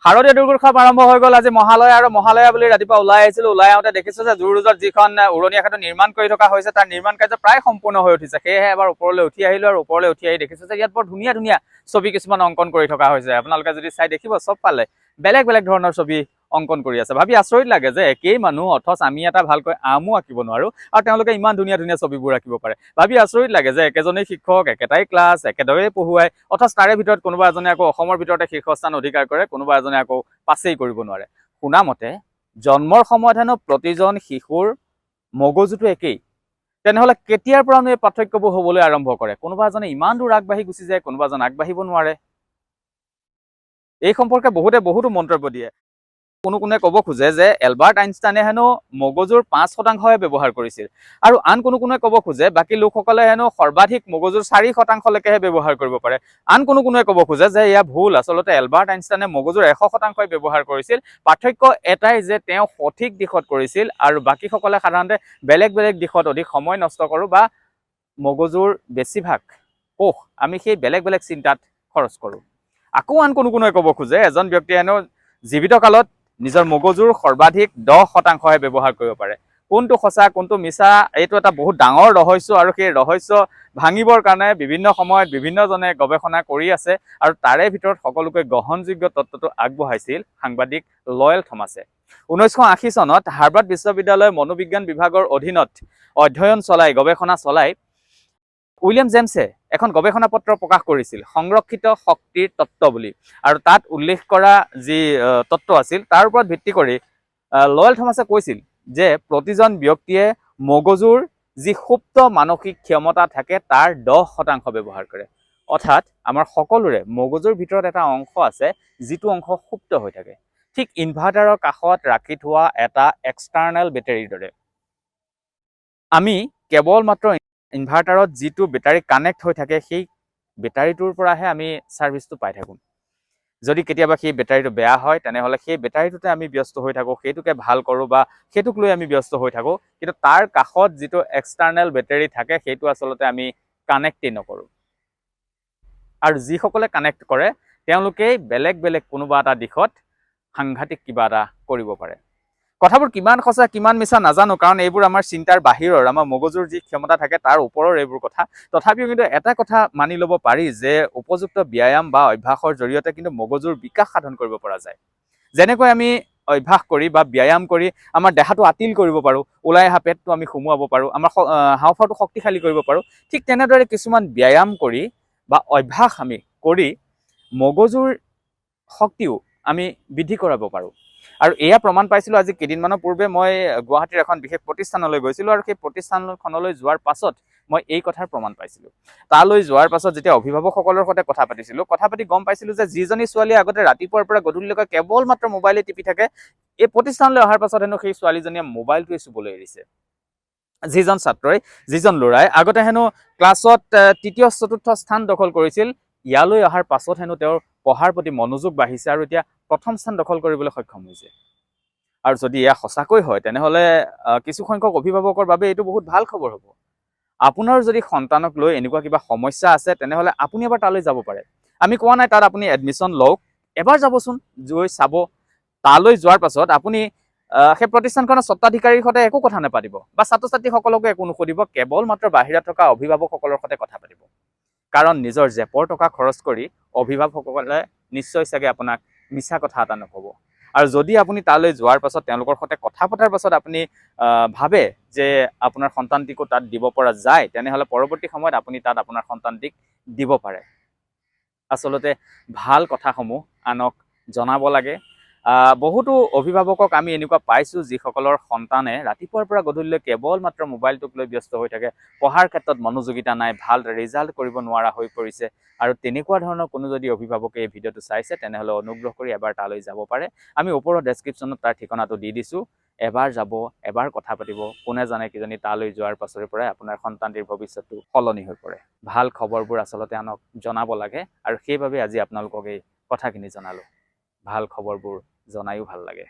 শাৰদীয় দুৰ্গোৎসৱ আৰম্ভ হৈ গ'ল। আজি মহালয়া আৰু মহালয়া বুলি ৰাতিপুৱা ওলাই আহিছিলোঁ। ওলাই আহোঁতে দেখিছোঁ যে জু-ৰোডত যিখন উৰণীয়া সেতু নিৰ্মাণ কৰি থকা হৈছে তাৰ নিৰ্মাণ কাৰ্য প্ৰায় সম্পূৰ্ণ হৈ উঠিছে। সেয়েহে এবাৰ ওপৰলৈ উঠি আহিলোঁ আৰু ওপৰলৈ উঠি আহি দেখিছোঁ যে ইয়াত বৰ ধুনীয়া ধুনীয়া ছবি কিছুমান অংকন কৰি থকা হৈছে। আপোনালোকে যদি চাই দেখিব চব ফালে বেলেগ বেলেগ ধৰণৰ ছবি অংকন কৰি আছে। ভাবি আচৰিত লাগে যে একেই মানুহ অথচ আমি এটা ভালকৈ আমো আঁকিব নোৱাৰোঁ আৰু তেওঁলোকে ইমান ধুনীয়া ধুনীয়া ছবিবোৰ আঁকিব পাৰে। ভাবি আচৰিত লাগে যে একেজনেই শিক্ষক, একেটাই ক্লাছ, একেদৰেই পঢ়ুৱাই, অথচ তাৰে ভিতৰত কোনোবা এজনে আকৌ অসমৰ ভিতৰতে শীৰ্ষস্থান অধিকাৰ কৰে, কোনোবা এজনে আকৌ পাছেই কৰিব নোৱাৰে। শুনা মতে জন্মৰ সময়ত হেনো প্ৰতিজন শিশুৰ মগজুটো একেই। তেনেহ'লে কেতিয়াৰ পৰানো এই পাৰ্থক্যবোৰ হ'বলৈ আৰম্ভ কৰে? কোনোবা এজনে ইমান দূৰ আগবাঢ়ি গুচি যায়, কোনোবা এজন আগবাঢ়িব নোৱাৰে। এই সম্পৰ্কে বহুতো মন্তব্য দিয়ে। কোনোৱে ক'ব খোজে যে এলবাৰ্ট আইনষ্টাইনে হেনো মগজুৰ 5% ব্যৱহাৰ কৰিছিল আৰু আন কোনোৱে ক'ব খোজে বাকী লোকসকলে হেনো সৰ্বাধিক মগজুৰ 4%লৈকেহে ব্যৱহাৰ কৰিব পাৰে। আন কোনোৱে ক'ব খোজে যে এয়া ভুল, আচলতে এলবাৰ্ট আইনষ্টাইনে মগজুৰ 100% ব্যৱহাৰ কৰিছিল। পাৰ্থক্য এটাই যে তেওঁ সঠিক দিশত কৰিছিল আৰু বাকীসকলে সাধাৰণতে বেলেগ বেলেগ দিশত অধিক সময় নষ্ট কৰোঁ বা মগজুৰ বেছিভাগ কোষ আমি সেই বেলেগ বেলেগ চিন্তাত খৰচ কৰোঁ। আকৌ আন কোনোৱে ক'ব খোজে এজন ব্যক্তিয়ে হেনো জীৱিত কালত নিজৰ মগজুৰ সৰ্বাধিক 10%হে ব্যৱহাৰ কৰিব পাৰে। কোনটো সঁচা কোনটো মিছা এইটো এটা বহুত ডাঙৰ ৰহস্য আৰু সেই ৰহস্য ভাঙিবৰ কাৰণে বিভিন্ন সময়ত বিভিন্নজনে গৱেষণা কৰি আছে আৰু তাৰে ভিতৰত সকলোকৈ গ্ৰহণযোগ্য তত্ত্বটো আগবঢ়াইছিল সাংবাদিক লয়েল থমাছে। 1980 চনত হাৰ্ভাৰ্ড বিশ্ববিদ্যালয়ৰ মনোবিজ্ঞান বিভাগৰ অধীনত অধ্যয়ন চলাই গৱেষণা চলাই উইলিয়াম জেমছে এখন গৱেষণা পত্ৰ প্ৰকাশ কৰিছিল সংৰক্ষিত শক্তিৰ তত্ত্ব বুলি। আৰু তাত উল্লেখ কৰা যি তত্ত্ব আছিল তাৰ ওপৰত ভিত্তি কৰি লয়েল থমাছে কৈছিল যে প্ৰতিজন ব্যক্তিয়ে মগজুৰ যি সুপ্ত মানসিক ক্ষমতা থাকে তাৰ 10% ব্যৱহাৰ কৰে। অৰ্থাৎ আমাৰ সকলোৰে মগজুৰ ভিতৰত এটা অংশ আছে যিটো অংশ সুপ্ত হৈ থাকে, ঠিক ইনভাৰ্টাৰৰ কাষত ৰাখি থোৱা এটা এক্সটাৰ্নেল বেটাৰীৰ দৰে। আমি কেৱল মাত্ৰ ইনভাৰ্টাৰত যিটো বেটাৰী কানেক্ট হৈ থাকে সেই বেটাৰীটোৰ পৰাহে আমি ছাৰ্ভিচটো পাই থাকোঁ। যদি কেতিয়াবা সেই বেটাৰীটো বেয়া হয় তেনেহ'লে সেই বেটাৰীটোতে আমি ব্যস্ত হৈ থাকোঁ, সেইটোকে ভাল কৰোঁ বা সেইটোক লৈ আমি ব্যস্ত হৈ থাকোঁ, কিন্তু তাৰ কাষত যিটো এক্সটাৰ্নেল বেটাৰী থাকে সেইটো আচলতে আমি কানেক্টেই নকৰোঁ। আৰু যিসকলে কানেক্ট কৰে তেওঁলোকেই বেলেগ বেলেগ কোনোবা এটা দিশত সাংঘাতিক কিবা এটা কৰিব পাৰে। কথাবোৰ কিমান সঁচা কিমান মিছা নাজানো, কাৰণ এইবোৰ আমাৰ চিন্তাৰ বাহিৰৰ, আমাৰ মগজুৰ যি ক্ষমতা থাকে তাৰ ওপৰৰ এইবোৰ কথা। তথাপিও কিন্তু এটা কথা মানি ল'ব পাৰি যে উপযুক্ত ব্যায়াম বা অভ্যাসৰ জৰিয়তে কিন্তু মগজুৰ বিকাশ সাধন কৰিব পৰা যায়। যেনেকৈ আমি অভ্যাস কৰি বা ব্যায়াম কৰি আমাৰ দেহাটো আতিল কৰিব পাৰোঁ, ওলাই অহা পেটটো আমি সুমুৱাব পাৰোঁ, আমাৰ হাওঁফাওঁটো শক্তিশালী কৰিব পাৰোঁ, ঠিক তেনেদৰে কিছুমান ব্যায়াম কৰি বা অভ্যাস আমি কৰি মগজুৰ শক্তিও আমি বৃদ্ধি কৰাব পাৰোঁ। আৰু এয়া প্ৰমাণ পাইছিলোঁ আজি কেইদিনমানৰ পূৰ্বে মই গুৱাহাটীৰ এখন বিশেষ প্ৰতিষ্ঠানলৈ গৈছিলোঁ আৰু সেই প্ৰতিষ্ঠানখনলৈ যোৱাৰ পাছত মই এই কথাৰ প্ৰমাণ পাইছিলোঁ। তালৈ যোৱাৰ পাছত যেতিয়া অভিভাৱকসকলৰ সৈতে কথা পাতি গম পাইছিলোঁ যে যিজনী ছোৱালীয়ে আগতে ৰাতিপুৱাৰ পৰা গধূলিলৈকে কেৱল মাত্ৰ মোবাইলে টিপি থাকে, এই প্ৰতিষ্ঠানলৈ অহাৰ পাছত হেনো সেই ছোৱালীজনীয়ে মোবাইলটোৱে চুবলৈ এৰিছে। যিজন ছাত্ৰই যিজন ল'ৰাই আগতে হেনো ক্লাছত তৃতীয় চতুৰ্থ স্থান দখল কৰিছিল, ইয়ালৈ অহাৰ পাছত হেনো তেওঁৰ পঢ়াৰ প্ৰতি মনোযোগ বাঢ়িছে আৰু এতিয়া প্ৰথম স্থান দখল কৰিবলৈ সক্ষম হৈছে। আৰু যদি এয়া সঁচাকৈ হয় তেনেহ'লে কিছু সংখ্যক অভিভাৱকৰ বাবে এইটো বহুত ভাল খবৰ হ'ব। আপোনাৰ যদি সন্তানক লৈ এনেকুৱা কিবা সমস্যা আছে তেনেহ'লে আপুনি এবাৰ তালৈ যাব পাৰে। আমি কোৱা নাই তাত আপুনি এডমিশ্যন লওক, এবাৰ যাবচোন, গৈ চাব। তালৈ যোৱাৰ পাছত আপুনি সেই প্ৰতিষ্ঠানখনৰ স্বত্বাধিকাৰীৰ সৈতে একো কথা নাপাতিব বা ছাত্ৰ ছাত্ৰীসকলকো একো নুসুধিব, কেৱল মাত্ৰ বাহিৰত থকা অভিভাৱকসকলৰ সৈতে কথা পাতিব। কাৰণ নিজৰ জেপৰ টকা খৰচ কৰি অভিভাৱকসকলে নিশ্চয় চাগে আপোনাক মিছা কথা এটা নক'ব। আৰু যদি আপুনি তালৈ যোৱাৰ পাছত তেওঁলোকৰ সৈতে কথা পতাৰ পাছত আপুনি ভাবে যে আপোনাৰ সন্তানটিকো তাত দিব পৰা যায়, তেনেহ'লে পৰৱৰ্তী সময়ত আপুনি তাত আপোনাৰ সন্তানটিক দিব পাৰে। আচলতে ভাল কথাসমূহ আনক জনাব লাগে। বহুতো অভিভাৱকক আমি এনেকুৱা পাইছোঁ যিসকলৰ সন্তানে ৰাতিপুৱাৰ পৰা গধূলিলৈ কেৱল মাত্ৰ মোবাইলটোক লৈ ব্যস্ত হৈ থাকে, পঢ়াৰ ক্ষেত্ৰত মনোযোগিতা নাই, ভাল ৰিজাল্ট কৰিব নোৱাৰা হৈ পৰিছে। আৰু তেনেকুৱা ধৰণৰ কোনো যদি অভিভাৱকে এই ভিডিঅ'টো চাইছে তেনেহ'লে অনুগ্ৰহ কৰি এবাৰ তালৈ যাব পাৰে। আমি ওপৰৰ ডেছক্ৰিপশ্যনত তাৰ ঠিকনাটো দি দিছোঁ। এবাৰ যাব, এবাৰ কথা পাতিব, কোনে জানে কিজানি তালৈ যোৱাৰ পাছৰে পৰাই আপোনাৰ সন্তানটিৰ ভৱিষ্যতটো সলনি হৈ পৰে। ভাল খবৰবোৰ আচলতে আনক জনাব লাগে আৰু সেইবাবে আজি আপোনালোকক এই কথাখিনি জনালোঁ। ভাল খবৰবোৰ জনায়ো ভাল লাগে।